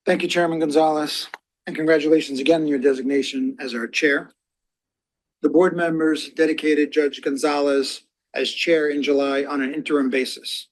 Thank you, Chairman Gonzalez, and congratulations again on your designation as our chair. The board members dedicated Judge Gonzalez as chair in July on an interim basis.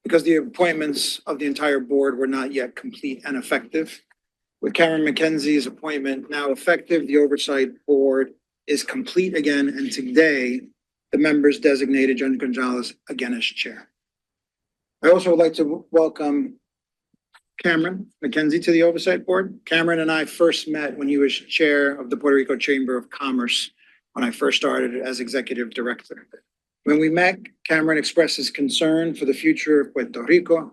Because the appointments of the entire board were not yet complete and effective, with Karen McKenzie's appointment now effective, the Oversight Board is complete again, and today the members designated Judge Gonzalez again as chair. I also would like to welcome Cameron McKenzie to the Oversight Board. Cameron and I first met when he was chair of the Puerto Rico Chamber of Commerce when I first started as executive director. When we met, Cameron expressed his concern for the future of Puerto Rico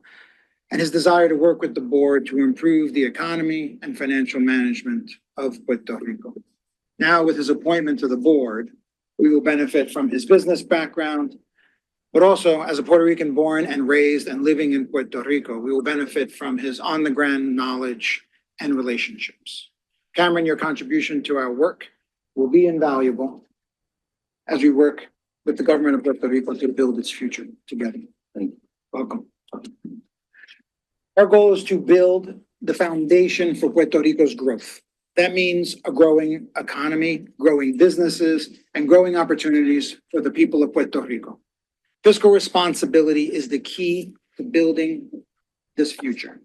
and his desire to work with the board to improve the economy and financial management of Puerto Rico. Now, with his appointment to the board, we will benefit from his business background, but also as a Puerto Rican born and raised and living in Puerto Rico, we will benefit from his on-the-ground knowledge and relationships. Cameron, your contribution to our work will be invaluable as we work with the government of Puerto Rico to build its future together. Thank you. Welcome. Our goal is to build the foundation for Puerto Rico's growth. That means a growing economy, growing businesses, and growing opportunities for the people of Puerto Rico. Fiscal responsibility is the key to building this future.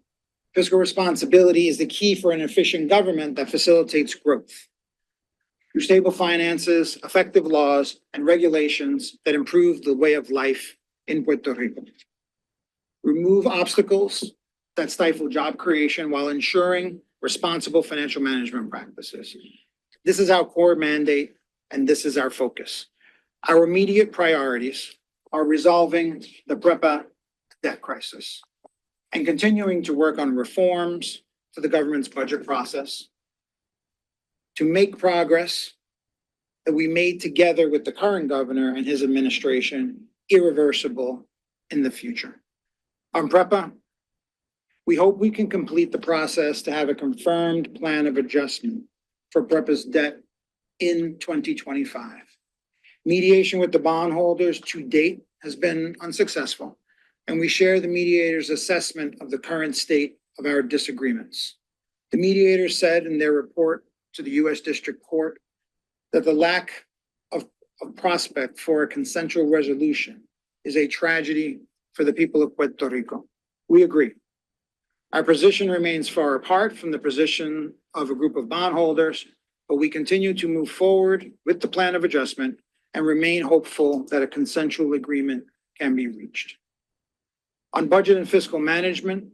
Fiscal responsibility is the key for an efficient government that facilitates growth. Through stable finances, effective laws, and regulations that improve the way of life in Puerto Rico. Remove obstacles that stifle job creation while ensuring responsible financial management practices. This is our core mandate, and this is our focus. Our immediate priorities are resolving the PREPA debt crisis and continuing to work on reforms to the government's budget process to make progress that we made together with the current governor and his administration irreversible in the future. On PREPA, we hope we can complete the process to have a confirmed plan of adjustment for PREPA's debt in 2025. Mediation with the bondholders to date has been unsuccessful, and we share the mediator's assessment of the current state of our disagreements. The mediators said in their report to the U.S. District Court that the lack of prospect for a consensual resolution is a tragedy for the people of Puerto Rico. We agree. Our position remains far apart from the position of a group of bondholders, but we continue to move forward with the plan of adjustment and remain hopeful that a consensual agreement can be reached. On budget and fiscal management,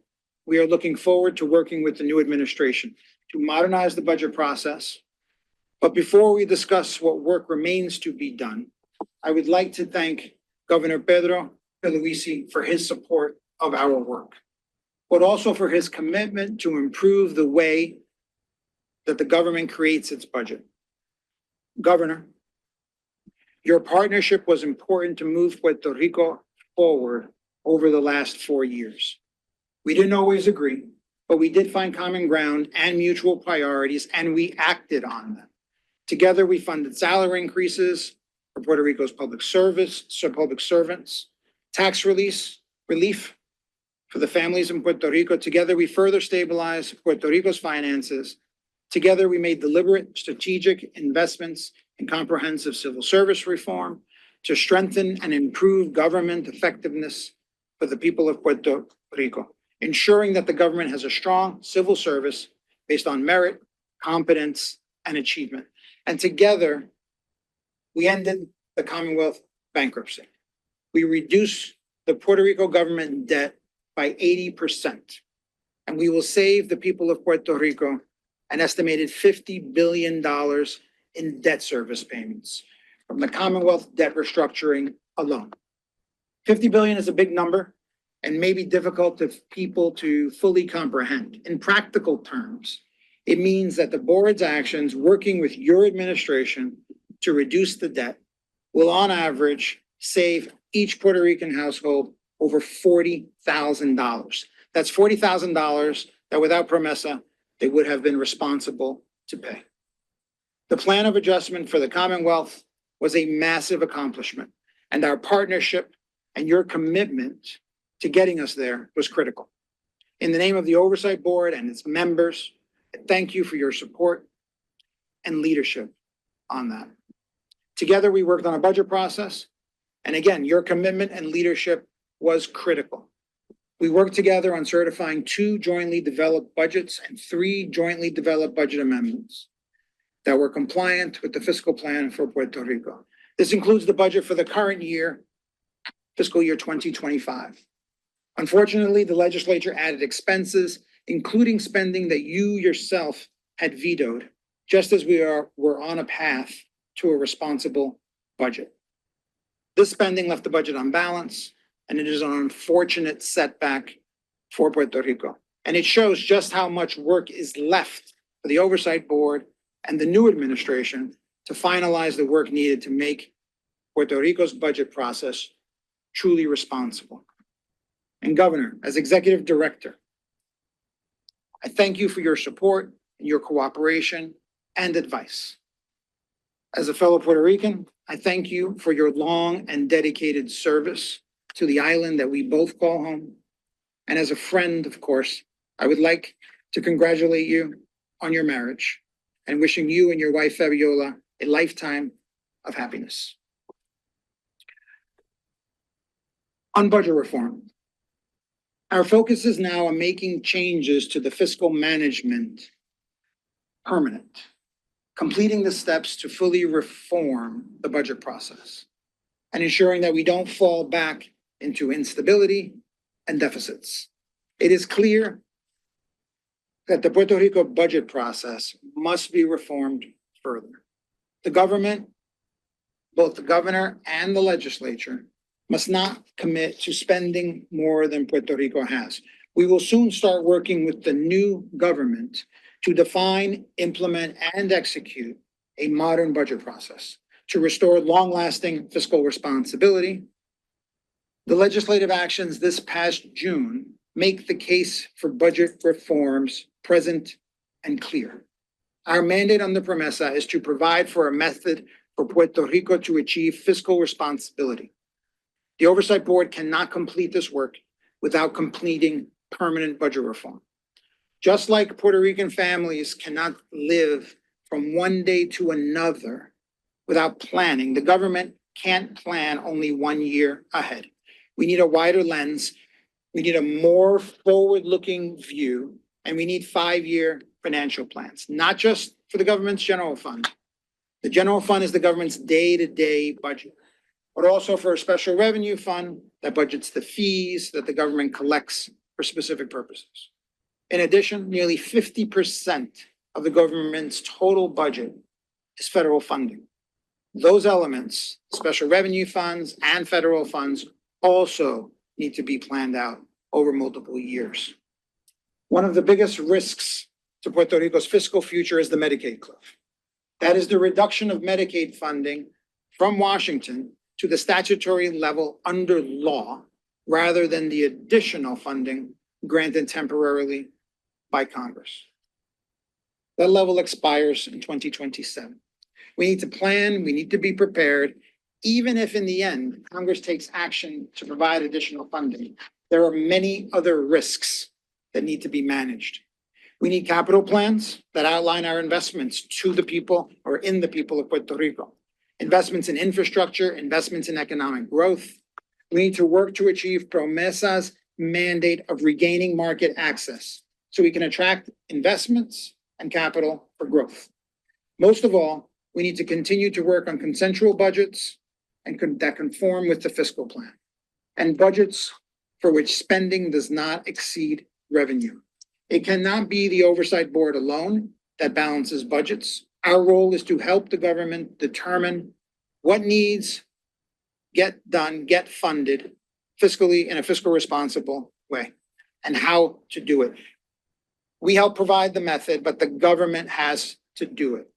we are looking forward to working with the new administration to modernize the budget process. But before we discuss what work remains to be done, I would like to thank Governor Pedro Pierluisi for his support of our work, but also for his commitment to improve the way that the government creates its budget. Governor, your partnership was important to move Puerto Rico forward over the last 4 years. We didn't always agree, but we did find common ground and mutual priorities, and we acted on them. Together, we funded salary increases for Puerto Rico's public servants, tax relief for the families in Puerto Rico. Together, we further stabilized Puerto Rico's finances. Together, we made deliberate strategic investments in comprehensive civil service reform to strengthen and improve government effectiveness for the people of Puerto Rico, ensuring that the government has a strong civil service based on merit, competence, and achievement. And together, we ended the Commonwealth bankruptcy. We reduced the Puerto Rico government debt by 80%, and we will save the people of Puerto Rico an estimated $50 billion in debt service payments from the Commonwealth debt restructuring alone. 50 billion is a big number and may be difficult for people to fully comprehend. In practical terms, it means that the board's actions working with your administration to reduce the debt will on average save each Puerto Rican household over $40,000. That's $40,000 that without PROMESA, they would have been responsible to pay. The plan of adjustment for the Commonwealth was a massive accomplishment, and our partnership and your commitment to getting us there was critical. In the name of the Oversight Board and its members, I thank you for your support and leadership on that. Together, we worked on a budget process, and again, your commitment and leadership was critical. We worked together on certifying 2 jointly developed budgets and 3 jointly developed budget amendments that were compliant with the fiscal plan for Puerto Rico. This includes the budget for the current year, fiscal year 2025. Unfortunately, the legislature added expenses, including spending that you yourself had vetoed, just as were on a path to a responsible budget. This spending left the budget unbalanced, and it is an unfortunate setback for Puerto Rico. And it shows just how much work is left for the Oversight Board and the new administration to finalize the work needed to make Puerto Rico's budget process truly responsible. And Governor, as Executive Director, I thank you for your support and your cooperation and advice. As a fellow Puerto Rican, I thank you for your long and dedicated service to the island that we both call home. And as a friend, of course, I would like to congratulate you on your marriage and wishing you and your wife, Fabiola, a lifetime of happiness. On budget reform, our focus is now on making changes to the fiscal management permanent, completing the steps to fully reform the budget process, and ensuring that we don't fall back into instability and deficits. It is clear that the Puerto Rico budget process must be reformed further. The government, both the governor and the legislature, must not commit to spending more than Puerto Rico has. We will soon start working with the new government to define, implement, and execute a modern budget process to restore long-lasting fiscal responsibility. The legislative actions this past June make the case for budget reforms present and clear. Our mandate on the Promesa is to provide for a method for Puerto Rico to achieve fiscal responsibility. The Oversight Board cannot complete this work without completing permanent budget reform. Just like Puerto Rican families cannot live from one day to another without planning, the government can't plan only 1 year ahead. We need a wider lens, we need a more forward-looking view, and we need 5-year financial plans, not just for the government's general fund. The general fund is the government's day-to-day budget, but also for a special revenue fund that budgets the fees that the government collects for specific purposes. In addition, nearly 50% of the government's total budget is federal funding. Those elements, special revenue funds and federal funds, also need to be planned out over multiple years. One of the biggest risks to Puerto Rico's fiscal future is the Medicaid cliff. That is the reduction of Medicaid funding from Washington to the statutory level under law, rather than the additional funding granted temporarily by Congress. That level expires in 2027. We need to plan, we need to be prepared, even if in the end, Congress takes action to provide additional funding. There are many other risks that need to be managed. We need capital plans that outline our investments to the people or in the people of Puerto Rico. Investments in infrastructure, investments in economic growth. We need to work to achieve Promesa's mandate of regaining market access so we can attract investments and capital for growth. Most of all, we need to continue to work on consensual budgets and that conform with the fiscal plan, and budgets for which spending does not exceed revenue. It cannot be the Oversight Board alone that balances budgets. Our role is to help the government determine what needs get done, get funded fiscally in a fiscal responsible way, and how to do it. We help provide the method, but the government has to do it.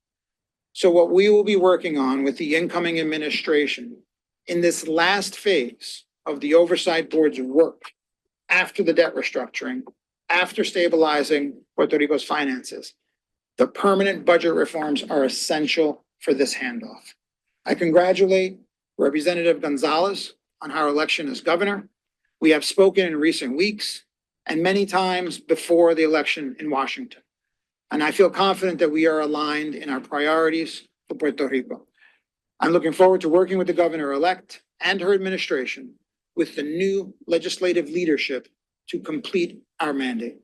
So what we will be working on with the incoming administration in this last phase of the Oversight Board's work after the debt restructuring, after stabilizing Puerto Rico's finances, the permanent budget reforms are essential for this handoff. I congratulate Representative Gonzalez on her election as governor. We have spoken in recent weeks, and many times before the election in Washington. And I feel confident that we are aligned in our priorities for Puerto Rico. I'm looking forward to working with the governor-elect and her administration with the new legislative leadership to complete our mandate.